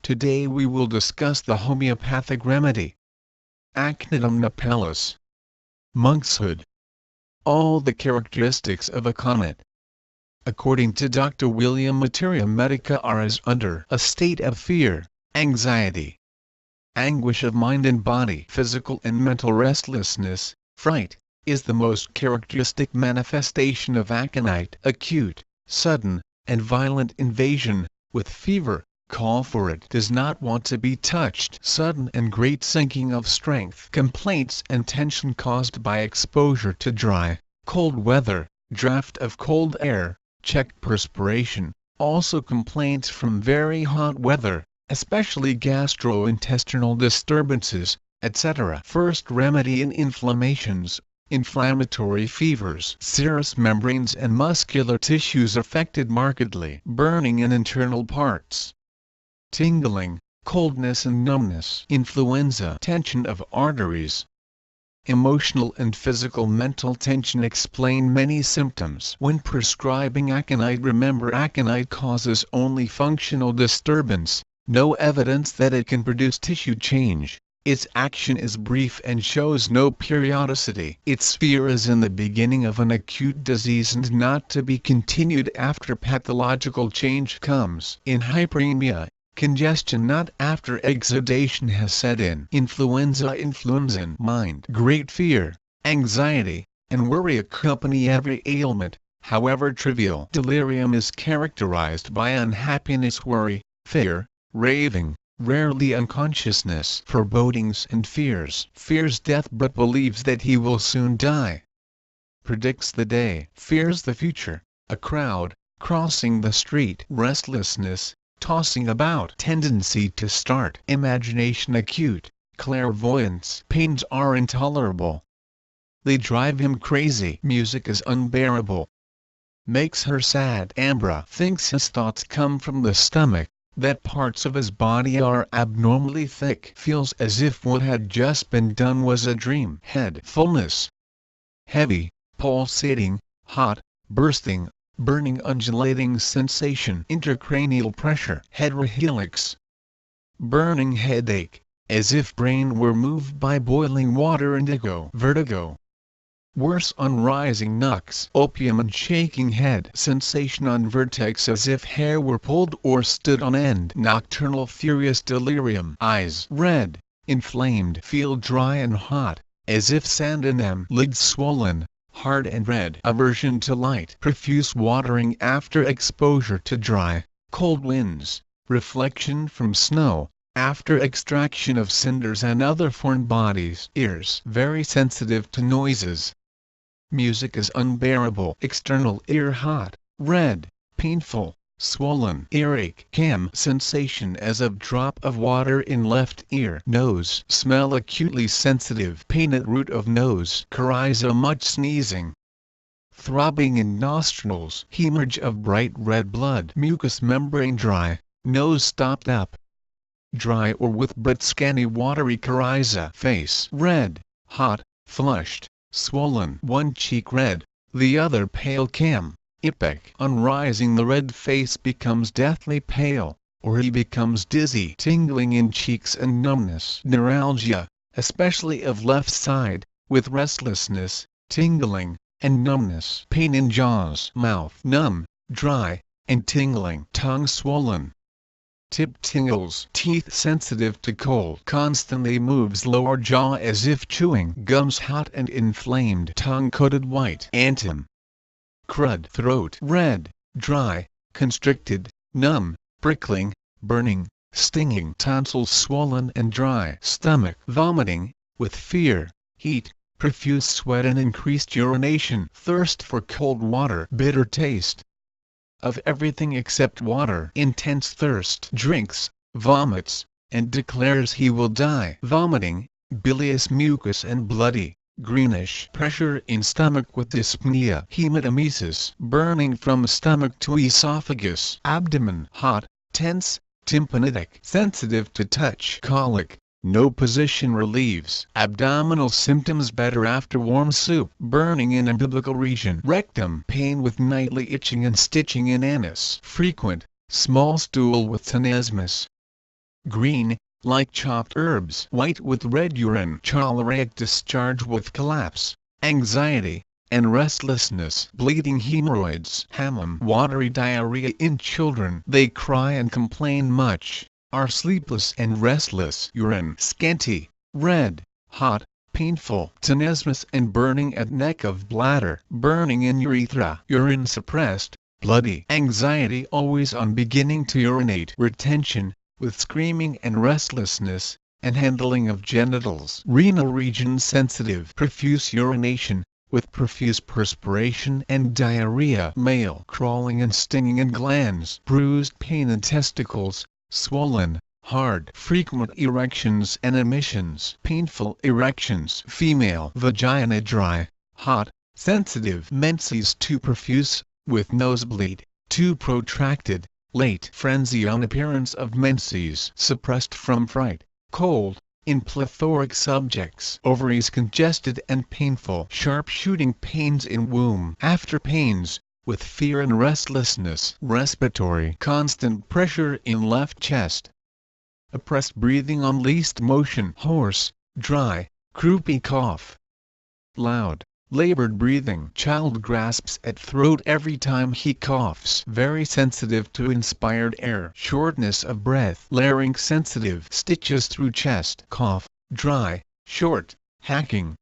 Today we will discuss the homeopathic remedy. Aconitum napellus. Monkshood. All the characteristics of Aconite. According to Dr. William, materia medica are as under a state of fear, anxiety, anguish of mind and body. Physical and mental restlessness, fright, is the most characteristic manifestation of aconite. Acute, sudden, and violent invasion, with fever, call for it. Does not want to be touched. Sudden and great sinking of strength. Complaints and tension caused by exposure to dry, cold weather, draught of cold air, checked perspiration. Also complaints from very hot weather, especially gastro-intestinal disturbances, etc. First remedy in inflammations, inflammatory fevers. Serous membranes and muscular tissues affected markedly. Burning in internal parts. Tingling, coldness and numbness. Influenza. Tension of arteries. Emotional and physical mental tension explain many symptoms. When prescribing aconite, remember aconite causes only functional disturbance, no evidence that it can produce tissue change. Its action is brief and shows no periodicity. Its sphere is in the beginning of an acute disease and not to be continued after pathological change comes. In hyperemia, congestion not after exudation has set in. Influenza. Mind. Great fear, anxiety, and worry accompany every ailment, however trivial. Delirium is characterized by unhappiness, worry, fear, raving, rarely unconsciousness. Forebodings and fears. Fears death but believes that he will soon die. Predicts the day. Fears the future. A crowd, crossing the street. Restlessness, tossing about. Tendency to start. Imagination. Acute, clairvoyance. Pains are intolerable. They drive him crazy. Music is unbearable. Makes her sad. Ambra thinks his thoughts come from the stomach, that parts of his body are abnormally thick. Feels as if what had just been done was a dream. Head. Fullness. Heavy, pulsating, hot, bursting, burning, undulating sensation. Intracranial pressure. Heterohelix. Burning headache, as if brain were moved by boiling water. Indigo. Vertigo. Worse on rising knocks. Opium and shaking head. Sensation on vertex as if hair were pulled or stood on end. Nocturnal furious delirium. Eyes red, inflamed. Feel dry and hot, as if sand in them. Lids swollen, hard and red. Aversion to light. Profuse watering after exposure to dry, cold winds. Reflection from snow, after extraction of cinders and other foreign bodies. Ears very sensitive to noises. Music is unbearable. External ear hot, red, painful, swollen. Earache. Cam sensation as of drop of water in left ear. Nose. Smell acutely sensitive. Pain at root of nose. Coryza much sneezing. Throbbing in nostrils. Hemorrhage of bright red blood. Mucous membrane dry, nose stopped up. Dry or with but scanty watery coryza. Face red, hot, flushed, swollen. One cheek red, the other pale. Cam. Epic. On rising the red face becomes deathly pale, or he becomes dizzy. Tingling in cheeks and numbness. Neuralgia, especially of left side, with restlessness, tingling, and numbness. Pain in jaws. Mouth numb, dry, and tingling. Tongue swollen. Tip tingles. Teeth sensitive to cold. Constantly moves lower jaw as if chewing. Gums hot and inflamed. Tongue coated white. Antim. Crud. Throat red, dry, constricted, numb, prickling, burning, stinging. Tonsils swollen and dry. Stomach. Vomiting, with fear, heat, profuse sweat and increased urination. Thirst for cold water. Bitter taste of everything except water. Intense thirst. Drinks, vomits, and declares he will die. Vomiting, bilious mucus and bloody, greenish. Pressure in stomach with dyspnea. Hematemesis. Burning from stomach to esophagus. Abdomen. Hot, tense, tympanitic. Sensitive to touch. Colic. No position relieves. Abdominal symptoms better after warm soup. Burning in umbilical region. Rectum. Pain with nightly itching and stitching in anus. Frequent, small stool with tenesmus. green, like chopped herbs, white with red urine, choleric discharge with collapse, anxiety, and restlessness, bleeding hemorrhoids, hamum, watery diarrhea in children. They cry and complain much, are sleepless and restless, urine scanty, red, hot, painful, tenesmus and burning at neck of bladder, burning in urethra, urine suppressed, bloody, anxiety always on beginning to urinate, retention, with screaming and restlessness, and handling of genitals, renal region sensitive, profuse urination, with profuse perspiration and diarrhea, male, crawling and stinging in glands, bruised pain in testicles, swollen, hard, frequent erections and emissions, painful erections, female, vagina dry, hot, sensitive, menses too profuse, with nosebleed, too protracted, late frenzy on appearance of menses, suppressed from fright, cold, in plethoric subjects, ovaries congested and painful, sharp shooting pains in womb, after pains, with fear and restlessness, respiratory, constant pressure in left chest, oppressed breathing on least motion, hoarse, dry, croupy cough, loud, labored breathing, child grasps at throat every time he coughs, very sensitive to inspired air, shortness of breath, larynx sensitive, stitches through chest, cough, dry, short, hacking.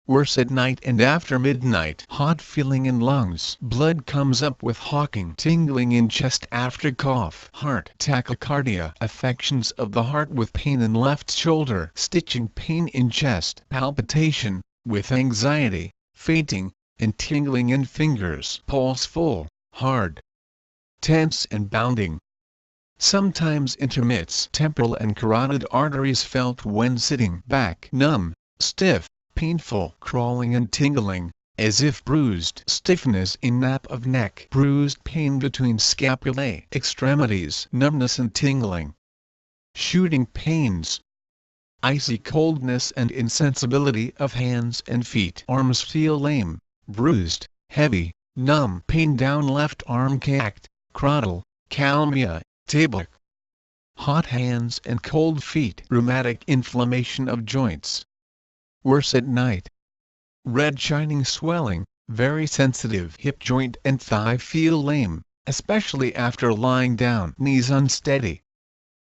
Worse at night and after midnight, hot feeling in lungs, blood comes up with hawking, tingling in chest after cough, heart, tachycardia, affections of the heart with pain in left shoulder, stitching pain in chest, palpitation, with anxiety, fainting, and tingling in fingers, pulse full, hard, tense and bounding. Sometimes intermits, temporal and carotid arteries felt when sitting, back numb, stiff, painful, crawling and tingling, as if bruised, stiffness in nape of neck, bruised pain between scapulae, extremities, numbness and tingling, shooting pains, icy coldness and insensibility of hands and feet, arms feel lame, bruised, heavy, numb, pain down left arm, cact, caudal, calmia, tabic, hot hands and cold feet, rheumatic inflammation of joints. Worse at night. Red shining swelling, very sensitive hip joint and thigh feel lame, especially after lying down, knees unsteady.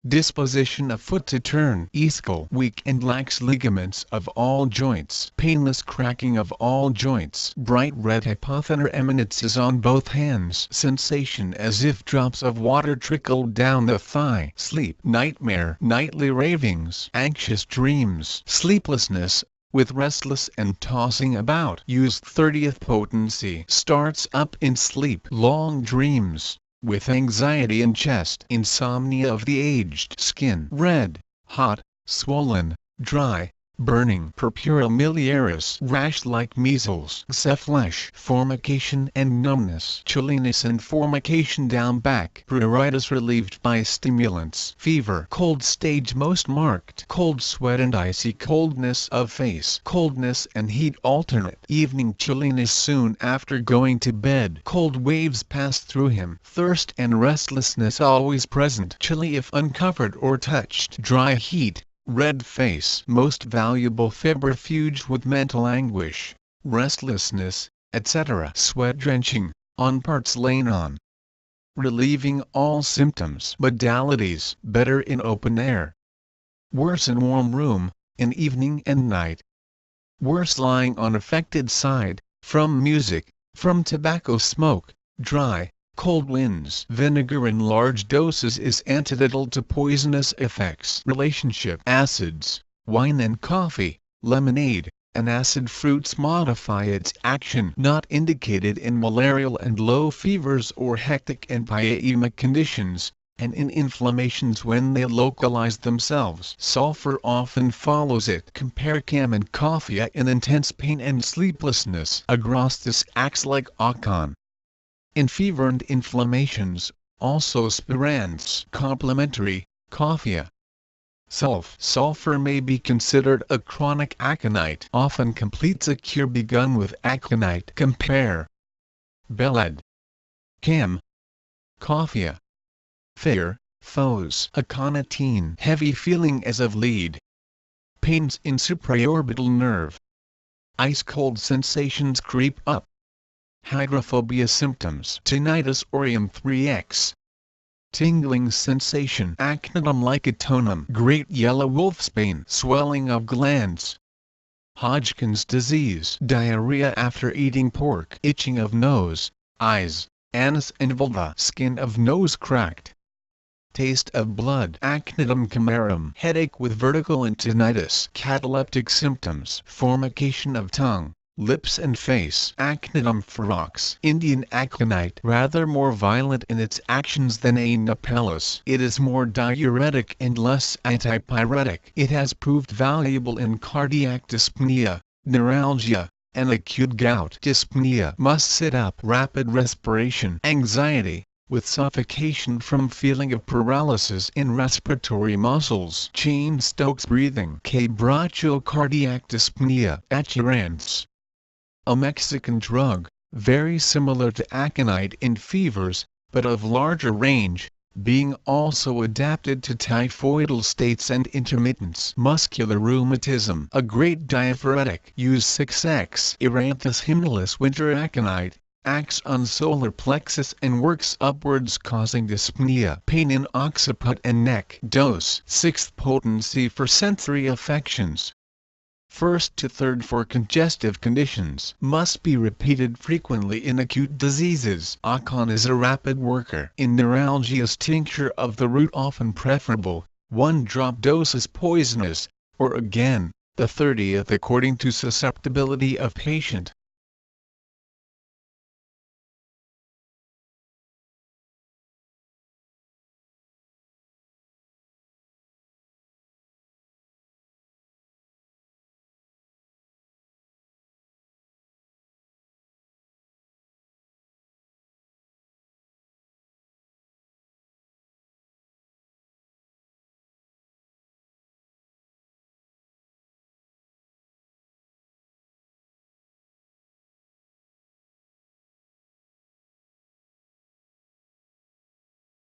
Disposition of foot to turn, ischial, weak and lax ligaments of all joints, painless cracking of all joints, bright red hypothenar eminences on both hands, sensation as if drops of water trickled down the thigh, sleep, nightmare, nightly ravings, anxious dreams, sleeplessness, with restless and tossing about, used 30th potency, starts up in sleep, long dreams, with anxiety in chest, insomnia of the aged, skin, red, hot, swollen, dry, burning, purpura miliaris, rash like measles, flesh, formication and numbness, chilliness and formication down back, pruritus relieved by stimulants, fever, cold stage most marked, cold sweat and icy coldness of face, coldness and heat alternate, evening chilliness soon after going to bed, cold waves pass through him, thirst and restlessness always present, chilly if uncovered or touched, dry heat, red face, most valuable febrifuge with mental anguish, restlessness, etc. Sweat drenching, on parts lain on. Relieving all symptoms. Modalities, better in open air. Worse in warm room, in evening and night. Worse lying on affected side, from music, from tobacco smoke, dry, cold winds. Vinegar in large doses is antidotal to poisonous effects. Relationship. Acids, wine and coffee, lemonade, and acid fruits modify its action. Not indicated in malarial and low fevers or hectic and pyemic conditions, and in inflammations when they localize themselves. Sulfur often follows it. Compare cam and coffee in intense pain and sleeplessness. Agrostis acts like Acon. In fever and inflammations, also spirants. Complementary, coffea. Sulfur may be considered a chronic aconite. Often completes a cure begun with aconite. Compare Beled, cam, coffea. Fair, Foes: Aconitine, heavy feeling as of lead. Pains in supraorbital nerve. Ice-cold sensations creep up. Hydrophobia symptoms: tinnitus or M3X. Tingling sensation: Aconitum like Aconitum, great yellow wolfsbane, swelling of glands. Hodgkin's disease: diarrhea after eating pork, itching of nose, eyes, anus and vulva, skin of nose cracked. Taste of blood: Aconitum chimerum, headache with vertigo and tinnitus, cataleptic symptoms, formication of tongue, lips and face. Aconitum ferox, Indian aconite, rather more violent in its actions than A. napellus. It is more diuretic and less antipyretic. It has proved valuable in cardiac dyspnea, neuralgia, and acute gout. Dyspnea: must sit up, rapid respiration, anxiety, with suffocation from feeling of paralysis in respiratory muscles. Cheyne-Stokes breathing. K. brachiocardiac dyspnea, Achirance. A Mexican drug, very similar to aconite in fevers, but of larger range, being also adapted to typhoidal states and intermittents. Muscular rheumatism, a great diaphoretic. Use 6x. Eranthus hymnalus winter aconite, acts on solar plexus and works upwards, causing dyspnea, pain in occiput and neck. Dose: 6th potency for sensory affections. 1st to 3rd for congestive conditions. Must be repeated frequently in acute diseases. Acon is a rapid worker. In neuralgias, tincture of the root often preferable. 1 drop dose is poisonous, or again, the 30th according to susceptibility of patient.